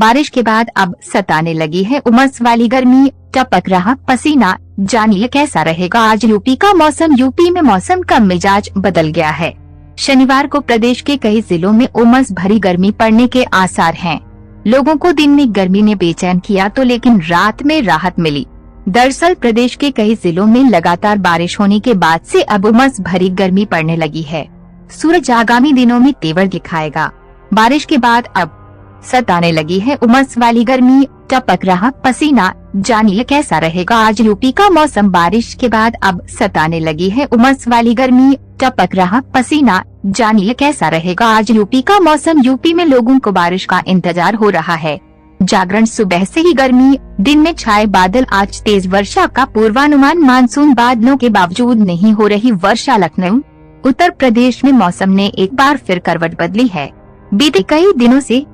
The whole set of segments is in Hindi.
बारिश के बाद अब सताने लगी है उमस वाली गर्मी, टपक रहा पसीना। जानिए कैसा रहेगा आज यूपी का मौसम। यूपी में मौसम का मिजाज बदल गया है। शनिवार को प्रदेश के कई जिलों में उमस भरी गर्मी पड़ने के आसार हैं। लोगों को दिन में गर्मी ने बेचैन किया तो लेकिन रात में राहत मिली। दरअसल प्रदेश के कई जिलों में लगातार बारिश होने के बाद से अब उमस भरी गर्मी पड़ने लगी है। सूरज आगामी दिनों में तेवर दिखाएगा। बारिश के बाद अब सताने लगी है उमस वाली गर्मी, टपक रहा पसीना। जानिए कैसा रहेगा आज यूपी का मौसम। बारिश के बाद अब सताने लगी है उमस वाली गर्मी, टपक रहा पसीना। जानिए कैसा रहेगा आज यूपी का मौसम। यूपी में लोगों को बारिश का इंतजार हो रहा है। जागरण सुबह से ही गर्मी, दिन में छाए बादल, आज तेज वर्षा का पूर्वानुमान। मानसून बादलों के बावजूद नहीं हो रही वर्षा। लखनऊ उत्तर प्रदेश में मौसम ने एक बार फिर करवट बदली है। बीते कई दिनों से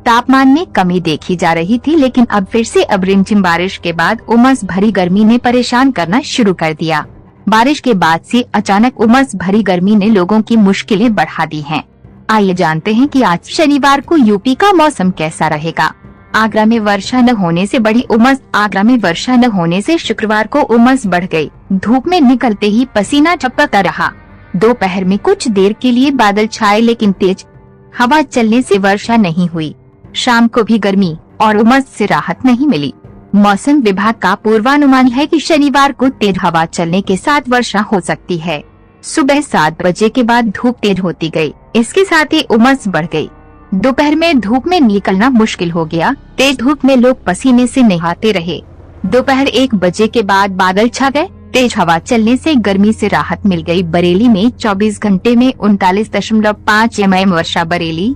तापमान में कमी देखी जा रही थी, लेकिन अब फिर से अब रिमझिम बारिश के बाद उमस भरी गर्मी ने परेशान करना शुरू कर दिया। बारिश के बाद से अचानक उमस भरी गर्मी ने लोगों की मुश्किलें बढ़ा दी हैं। आइए जानते हैं कि आज शनिवार को यूपी का मौसम कैसा रहेगा। आगरा में वर्षा न होने से बढ़ी उमस। आगरा में वर्षा न होने से शुक्रवार को उमस बढ़ गई। धूप में निकलते ही पसीना टपकता रहा। दोपहर में कुछ देर के लिए बादल छाए, लेकिन तेज हवा चलने से वर्षा नहीं हुई। शाम को भी गर्मी और उमस से राहत नहीं मिली। मौसम विभाग का पूर्वानुमान है कि शनिवार को तेज हवा चलने के साथ वर्षा हो सकती है। सुबह 7 बजे के बाद धूप तेज होती गई, इसके साथ ही उमस बढ़ गई। दोपहर में धूप में निकलना मुश्किल हो गया। तेज धूप में लोग पसीने से नहाते रहे। दोपहर 1 बजे के बाद बादल छा गए। तेज हवा चलने से गर्मी से राहत मिल गई। बरेली में 24 घंटे में 39.5 mm वर्षा। बरेली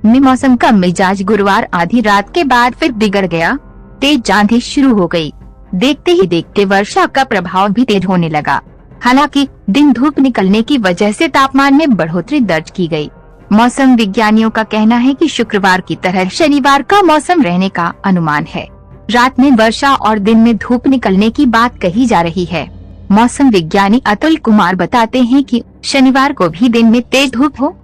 में मौसम का मिजाज गुरुवार आधी रात के बाद फिर बिगड़ गया। तेज आंधी शुरू हो गई। देखते ही देखते वर्षा का प्रभाव भी तेज होने लगा। हालांकि दिन धूप निकलने की वजह से तापमान में बढ़ोतरी दर्ज की गई। मौसम विज्ञानियों का कहना है कि शुक्रवार की तरह शनिवार का मौसम रहने का अनुमान है। रात में वर्षा और दिन में धूप निकलने की बात कही जा रही है। मौसम विज्ञानी अतुल कुमार बताते हैं कि शनिवार को भी दिन में तेज धूप हो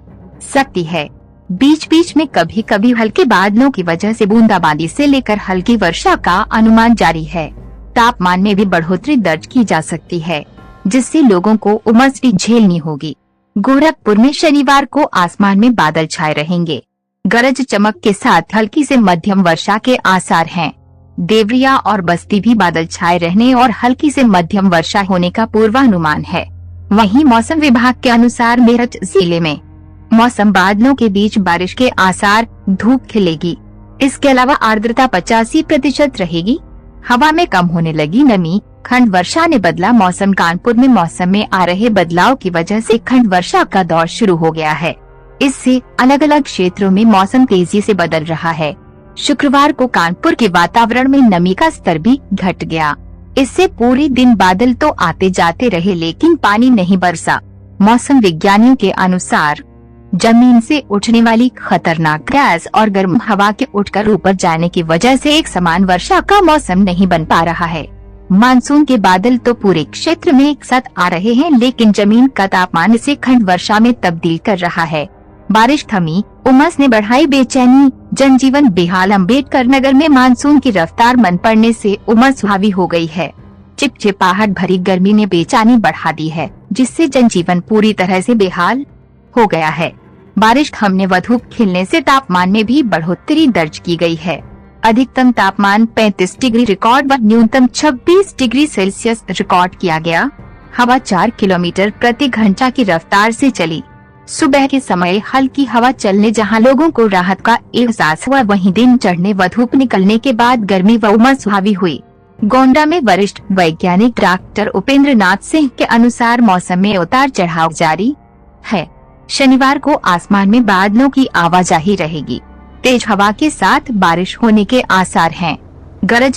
सकती है। बीच बीच में कभी कभी हल्के बादलों की वजह से बूंदाबांदी से लेकर हल्की वर्षा का अनुमान जारी है। तापमान में भी बढ़ोतरी दर्ज की जा सकती है, जिससे लोगों को उमस भी झेलनी होगी। गोरखपुर में शनिवार को आसमान में बादल छाए रहेंगे। गरज चमक के साथ हल्की से मध्यम वर्षा के आसार हैं। देवरिया और बस्ती भी बादल छाए रहने और हल्की से मध्यम वर्षा होने का पूर्वानुमान है। वहीं मौसम विभाग के अनुसार मेरठ जिले में मौसम बादलों के बीच बारिश के आसार, धूप खिलेगी। इसके अलावा आर्द्रता 85% रहेगी। हवा में कम होने लगी नमी। खंड वर्षा ने बदला मौसम। कानपुर में मौसम में आ रहे बदलाव की वजह से खंड वर्षा का दौर शुरू हो गया है। इससे अलग अलग क्षेत्रों में मौसम तेजी से बदल रहा है। शुक्रवार को कानपुर के वातावरण में नमी का स्तर भी घट गया। इससे पूरे दिन बादल तो आते जाते रहे, लेकिन पानी नहीं बरसा। मौसम विज्ञानियों के अनुसार जमीन से उठने वाली खतरनाक गैस और गर्म हवा के उठकर ऊपर जाने की वजह से एक समान वर्षा का मौसम नहीं बन पा रहा है। मानसून के बादल तो पूरे क्षेत्र में एक साथ आ रहे हैं, लेकिन जमीन का तापमान इसे खंड वर्षा में तब्दील कर रहा है। बारिश थमी, उमस ने बढ़ाई बेचैनी, जनजीवन बेहाल। अम्बेडकर नगर में मानसून की रफ्तार मंद पड़ने से उमस हावी हो गई है। चिपचिपाहट भरी गर्मी ने बेचैनी बढ़ा दी है, जिससे जनजीवन पूरी तरह से बेहाल हो गया है। बारिश थमने व धूप खिलने से तापमान में भी बढ़ोतरी दर्ज की गई है। अधिकतम तापमान 35 डिग्री रिकॉर्ड व न्यूनतम 26 डिग्री सेल्सियस रिकॉर्ड किया गया। हवा 4 किलोमीटर प्रति घंटा की रफ्तार से चली। सुबह के समय हल्की हवा चलने जहां लोगों को राहत का एहसास हुआ, वहीं दिन चढ़ने व धूप निकलने के बाद गर्मी व उमस हावी हुई। गोंडा में वरिष्ठ वैज्ञानिक डॉक्टर उपेंद्र नाथ सिंह के अनुसार मौसम में उतार चढ़ाव जारी है। शनिवार को आसमान में बादलों की आवाजाही रहेगी। तेज हवा के साथ बारिश होने के आसार हैं। गरज